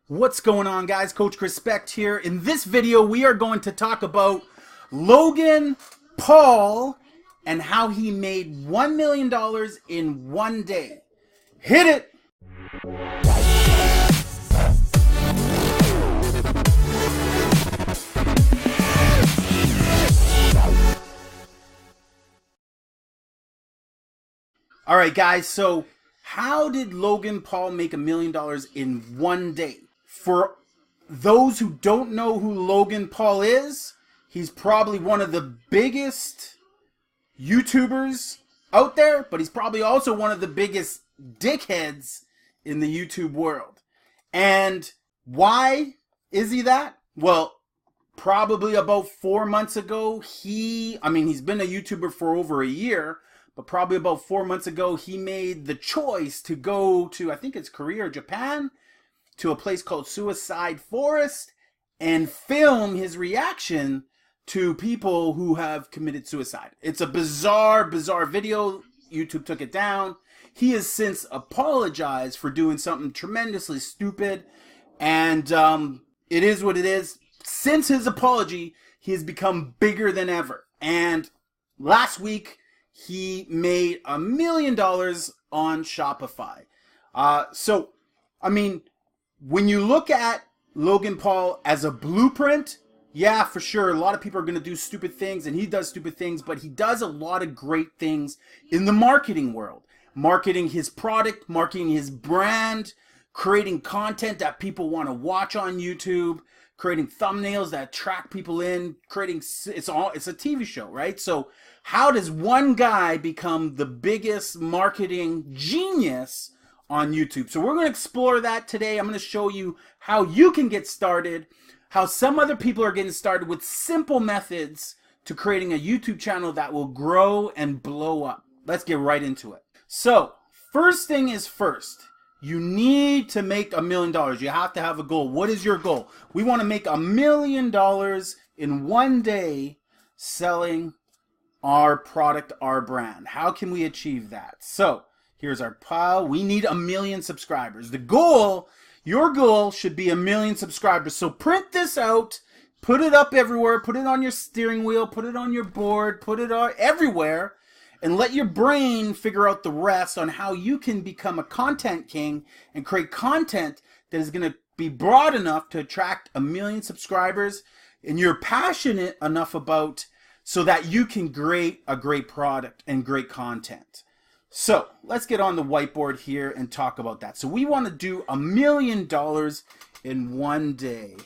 What's going on, guys? coachchrispect here. In this video, we are going to talk about Logan Paul and how he made $1 million in one day. Hit it! Alright guys, so how did Logan Paul make $1 million in one day? For those who don't know who Logan Paul is, he's probably one of the biggest YouTubers out there, but he's probably also one of the biggest dickheads in the YouTube world. And why is he that? Well, probably about 4 months ago, he's been a YouTuber for over a year, but probably about 4 months ago, he made the choice to go to, I think it's Korea or Japan, to a place called Suicide Forest and film his reaction to people who have committed suicide. It's a bizarre video. YouTube took it down. He has since apologized for doing something tremendously stupid, and it is what it is. Since his apology, he has become bigger than ever. And last week, he made $1 million on Shopify. When you look at Logan Paul as a blueprint, yeah, for sure, a lot of people are going to do stupid things, and he does stupid things, but he does a lot of great things in the marketing world. Marketing his product, marketing his brand, creating content that people want to watch on YouTube, creating thumbnails that attract people in, it's a TV show, right? So how does one guy become the biggest marketing genius on YouTube? So we're going to explore that today. I'm going to show you how you can get started, how some other people are getting started with simple methods to creating a YouTube channel that will grow and blow up. Let's get right into it. So first thing is first, you need to make $1 million. You have to have a goal. What is your goal? We want to make $1 million in one day selling our product, our brand. How can we achieve that? So here's our pile. We need 1 million subscribers. The goal, your goal should be 1 million subscribers. So print this out, put it up everywhere, put it on your steering wheel, put it on your board, put it on everywhere, and let your brain figure out the rest on how you can become a content king and create content that is going to be broad enough to attract 1 million subscribers, and you're passionate enough about so that you can create a great product and great content. So let's get on the whiteboard here and talk about that. So we want to do $1 million in one day.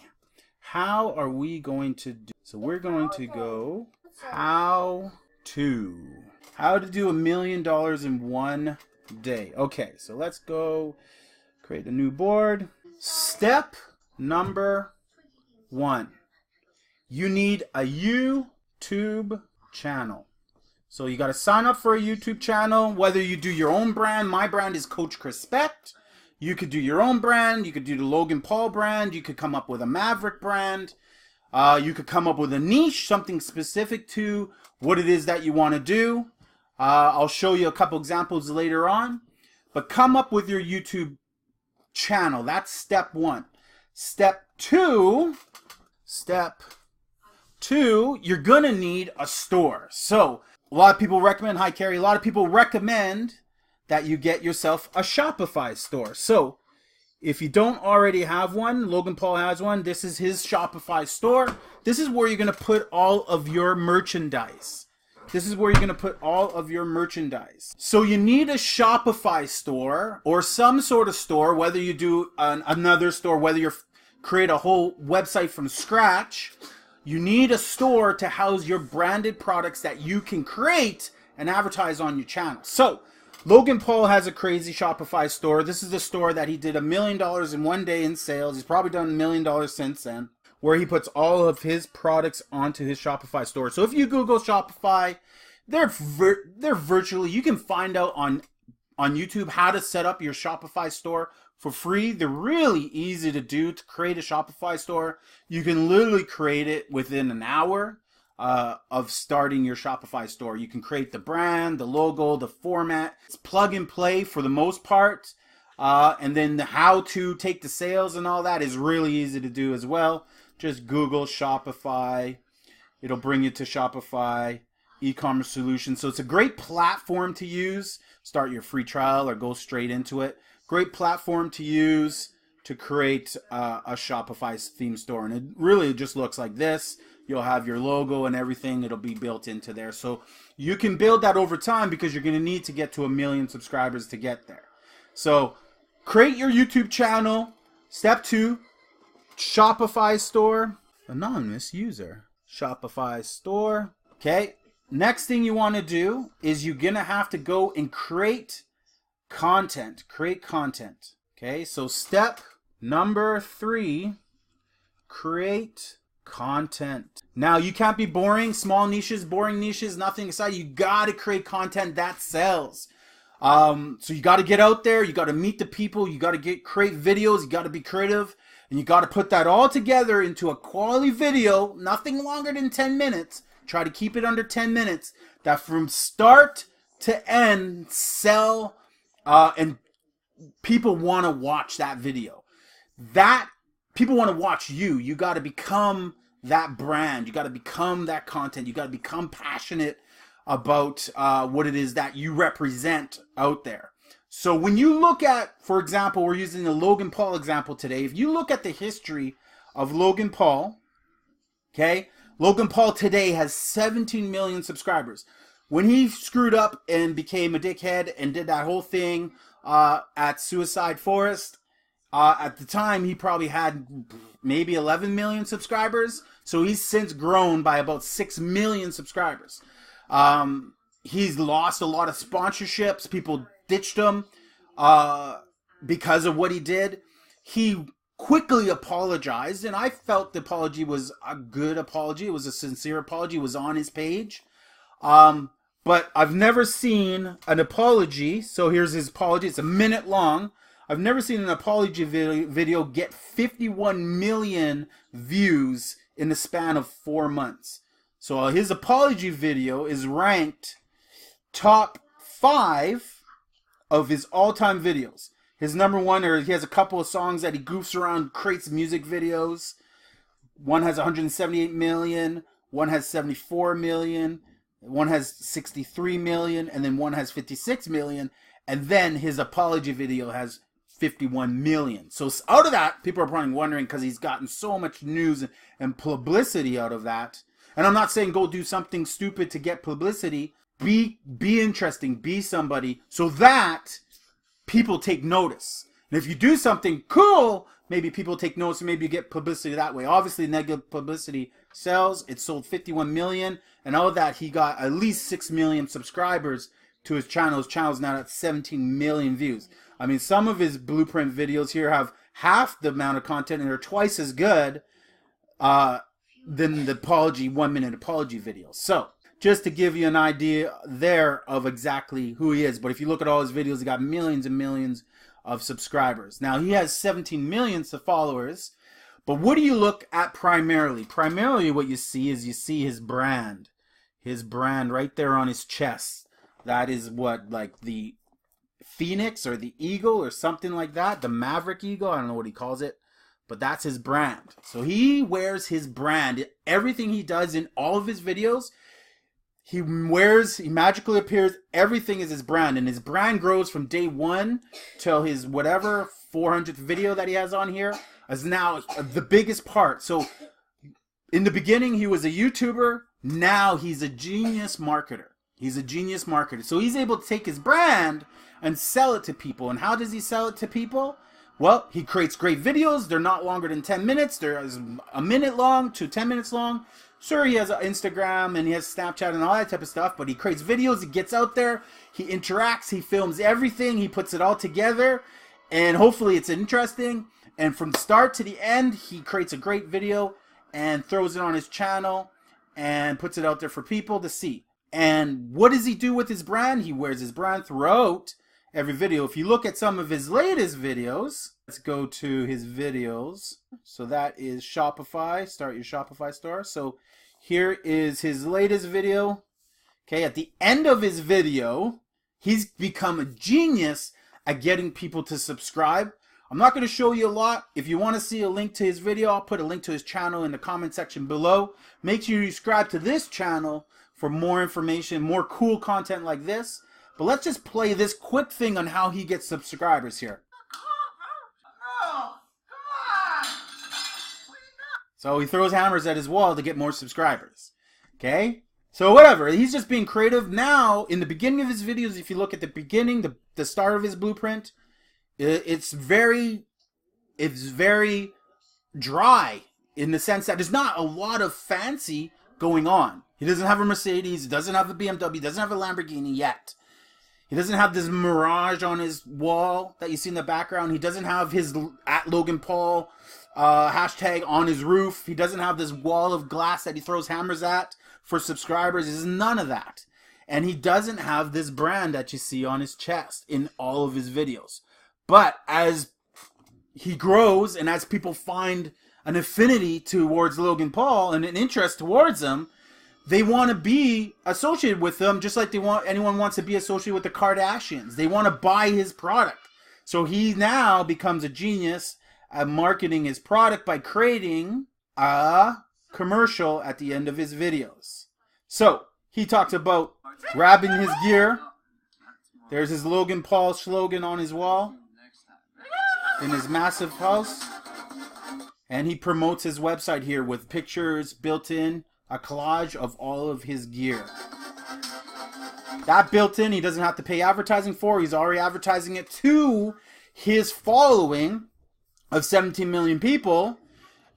How are we going to do? So we're going to go how to do $1 million in one day. Okay, so let's go create a new board. Step number 1. You need a YouTube channel. So you got to sign up for a YouTube channel, whether you do your own brand. My brand is coachchrispect. You could do your own brand. You could do the Logan Paul brand. You could come up with a Maverick brand. You could come up with a niche, something specific to what it is that you want to do. I'll show you a couple examples later on. But come up with your YouTube channel. That's step 1. Step 2, you're going to need a store. So a lot of people recommend, hi Carrie, a lot of people recommend that you get yourself a Shopify store. So if you don't already have one, Logan Paul has one. This is his Shopify store. This is where you're going to put all of your merchandise. So you need a Shopify store or some sort of store, whether you do another store, whether you create a whole website from scratch. You need a store to house your branded products that you can create and advertise on your channel. So Logan Paul has a crazy Shopify store. This is the store that he did $1 million in one day in sales. He's probably done $1 million since then, where he puts all of his products onto his Shopify store. So if you Google Shopify, they're virtually, you can find out on YouTube how to set up your Shopify store for free. They're really easy to do to create a Shopify store. You can literally create it within an hour of starting your Shopify store. You can create the brand, the logo, the format. It's plug and play for the most part. And then how to take the sales and all that is really easy to do as well. Just Google Shopify. It'll bring you to Shopify e-commerce solution. So it's a great platform to use. Start your free trial or go straight into it. Great platform to use to create a Shopify theme store. And it really just looks like this. You'll have your logo and everything. It'll be built into there. So you can build that over time because you're going to need to get to 1 million subscribers to get there. So create your YouTube channel. Step 2, Shopify store. Anonymous user. Shopify store. Okay. Next thing you want to do is you're going to have to go and create content. Create content. Okay. So step number 3, create content. Now you can't be boring, small niches, boring niches, nothing exciting. You got to create content that sells. So you got to get out there. You got to meet the people. You got to create videos. You got to be creative. And you got to put that all together into a quality video, nothing longer than 10 minutes. Try to keep it under 10 minutes. That from start to end sell, and people want to watch that video. That people want to watch you. You got to become that brand. You got to become that content. You got to become passionate about what it is that you represent out there. So when you look at, for example, we're using the Logan Paul example today. If you look at the history of Logan Paul, okay, Logan Paul today has 17 million subscribers. When he screwed up and became a dickhead and did that whole thing at Suicide Forest, at the time he probably had maybe 11 million subscribers. So he's since grown by about 6 million subscribers. He's lost a lot of sponsorships. People ditched him because of what he did. He quickly apologized, and I felt the apology was a good apology. It was a sincere apology. It was on his page. But I've never seen an apology. So here's his apology. It's a minute long. I've never seen an apology video get 51 million views in the span of 4 months. So his apology video is ranked top 5 of his all-time videos. His number 1, or he has a couple of songs that he goofs around, creates music videos. One has 178 million, one has 74 million, one has 63 million, and then one has 56 million. And then his apology video has 51 million. So out of that, people are probably wondering, because he's gotten so much news and publicity out of that. And I'm not saying go do something stupid to get publicity. Be interesting, be somebody, so that people take notice. And if you do something cool, maybe people take notice and maybe you get publicity that way. Obviously, negative publicity sells. It sold 51 million. And out of that, he got at least 6 million subscribers to his channel. His channel's now at 17 million views. I mean, some of his blueprint videos here have half the amount of content and are twice as good than the apology 1-minute apology videos. So just to give you an idea there of exactly who he is. But if you look at all his videos, he got millions and millions of subscribers. Now, he has 17 million followers. But what do you look at primarily? Primarily what you see is his brand. His brand right there on his chest. That is what, like the Phoenix or the Eagle or something like that. The Maverick Eagle. I don't know what he calls it. But that's his brand. So he wears his brand. Everything he does in all of his videos, he magically appears, everything is his brand. And his brand grows from day 1 till his whatever 400th video that he has on here is now the biggest part. So in the beginning, he was a YouTuber. Now he's a genius marketer. He's a genius marketer. So he's able to take his brand and sell it to people. And how does he sell it to people? Well, he creates great videos. They're not longer than 10 minutes. They're a minute long to 10 minutes long. Sure, he has Instagram and he has Snapchat and all that type of stuff, but he creates videos, he gets out there, he interacts, he films everything, he puts it all together, and hopefully it's interesting. And from start to the end, he creates a great video and throws it on his channel and puts it out there for people to see. And what does he do with his brand? He wears his brand throughout every video. If you look at some of his latest videos, let's go to his videos. So that is Shopify. Start your Shopify store. So here is his latest video. Okay, at the end of his video, he's become a genius at getting people to subscribe. I'm not going to show you a lot. If you want to see a link to his video, I'll put a link to his channel in the comment section below. Make sure you subscribe to this channel for more information, more cool content like this. But let's just play this quick thing on how he gets subscribers here. So he throws hammers at his wall to get more subscribers. Okay? So whatever, he's just being creative. Now, in the beginning of his videos, if you look at the beginning, the start of his blueprint, it's very dry in the sense that there's not a lot of fancy going on. He doesn't have a Mercedes, he doesn't have a BMW, he doesn't have a Lamborghini yet. He doesn't have this mirage on his wall that you see in the background. He doesn't have his @LoganPaul hashtag on his roof. He doesn't have this wall of glass that he throws hammers at for subscribers. There's none of that. And he doesn't have this brand that you see on his chest in all of his videos. But as he grows and as people find an affinity towards Logan Paul and an interest towards him, they want to be associated with him just like anyone wants to be associated with the Kardashians. They want to buy his product. So he now becomes a genius at marketing his product by creating a commercial at the end of his videos. So he talks about grabbing his gear. There's his Logan Paul slogan on his wall in his massive house. And he promotes his website here with pictures built in, a collage of all of his gear. That built in, he doesn't have to pay advertising for. He's already advertising it to his following of 17 million people,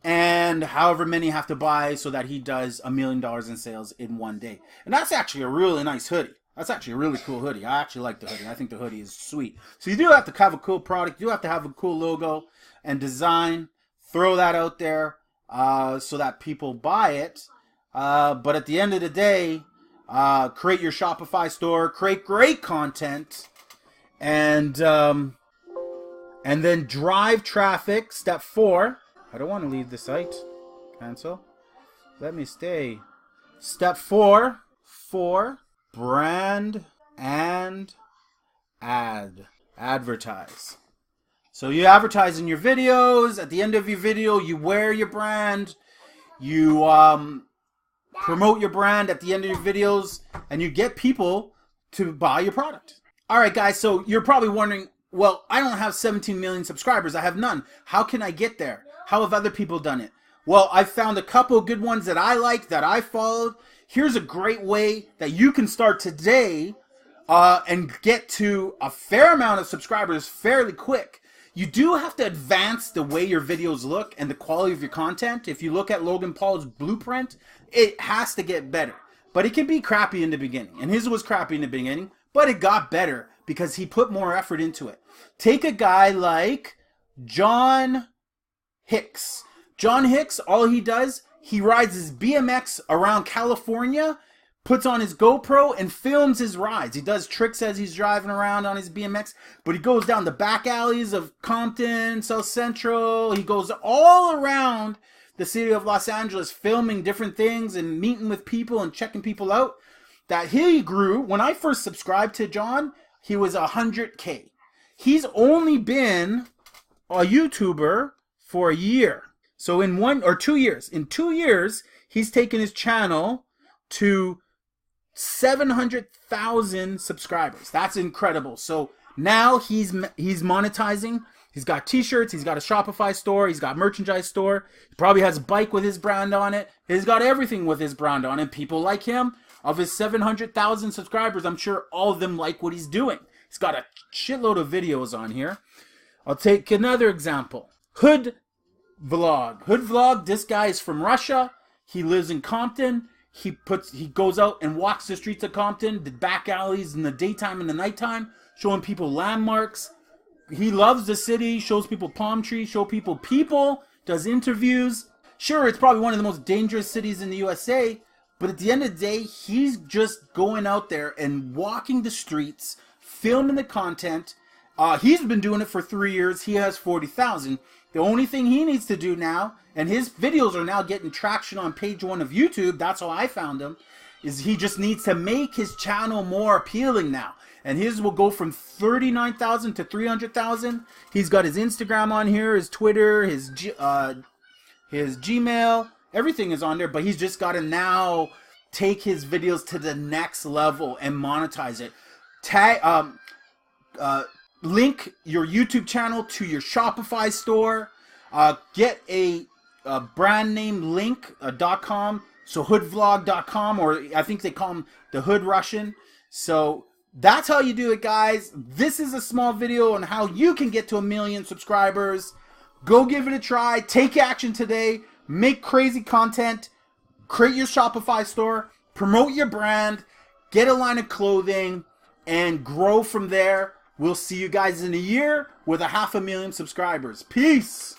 and however many have to buy so that he does $1 million in sales in one day. And that's actually a really nice hoodie. That's actually a really cool hoodie. I actually like the hoodie. I think the hoodie is sweet. So you do have to have a cool product. You do have to have a cool logo and design. Throw that out there so that people buy it. But at the end of the day, create your Shopify store, create great content, and then drive traffic. Step 4. I don't want to leave the site. Cancel. Let me stay. Step 4. Brand and advertise. So you advertise in your videos. At the end of your video, you wear your brand. You promote your brand at the end of your videos, and you get people to buy your product. All right, guys, so you're probably wondering, well, I don't have 17 million subscribers. I have none. How can I get there? How have other people done it? Well, I found a couple good ones that I like, that I followed. Here's a great way that you can start today and get to a fair amount of subscribers fairly quick. You do have to advance the way your videos look and the quality of your content. If you look at Logan Paul's blueprint, it has to get better. But it can be crappy in the beginning. And his was crappy in the beginning, but it got better because he put more effort into it. Take a guy like John Hicks. John Hicks, all he does, he rides his BMX around California, puts on his GoPro and films his rides. He does tricks as he's driving around on his BMX, but he goes down the back alleys of Compton, South Central. He goes all around the city of Los Angeles filming different things and meeting with people and checking people out. That he grew, when I first subscribed to John, he was 100K. He's only been a YouTuber for a year. So in 1 or 2 years, he's taken his channel to 700,000 subscribers. That's incredible. So now he's monetizing. He's got t-shirts, he's got a Shopify store, he's got merchandise store. He probably has a bike with his brand on it. He's got everything with his brand on it. People like him. Of his 700,000 subscribers, I'm sure all of them like what he's doing. He's got a shitload of videos on here. I'll take another example. ℏ𝕙 Vlog. This guy is from Russia. He lives in Compton. He goes out and walks the streets of Compton, the back alleys in the daytime and the nighttime, showing people landmarks. He loves the city, shows people palm trees, shows people, does interviews. Sure, it's probably one of the most dangerous cities in the USA, but at the end of the day, he's just going out there and walking the streets, filming the content. He's been doing it for 3 years. He has 40,000. The only thing he needs to do now, and his videos are now getting traction on page 1 of YouTube, that's how I found him, is he just needs to make his channel more appealing now. and his will go from 39,000 to 300,000. He's got his Instagram on here, his Twitter, his Gmail, everything is on there, but he's just got to now take his videos to the next level and monetize it. Link your YouTube channel to your Shopify store. Get a brand name link, .com, so hoodvlog.com, or I think they call him the Hood Russian. So that's how you do it, guys. This is a small video on how you can get to 1 million subscribers. Go give it a try. Take action today. Make crazy content. Create your Shopify store. Promote your brand. Get a line of clothing and grow from there. We'll see you guys in a year with 500,000 subscribers. Peace.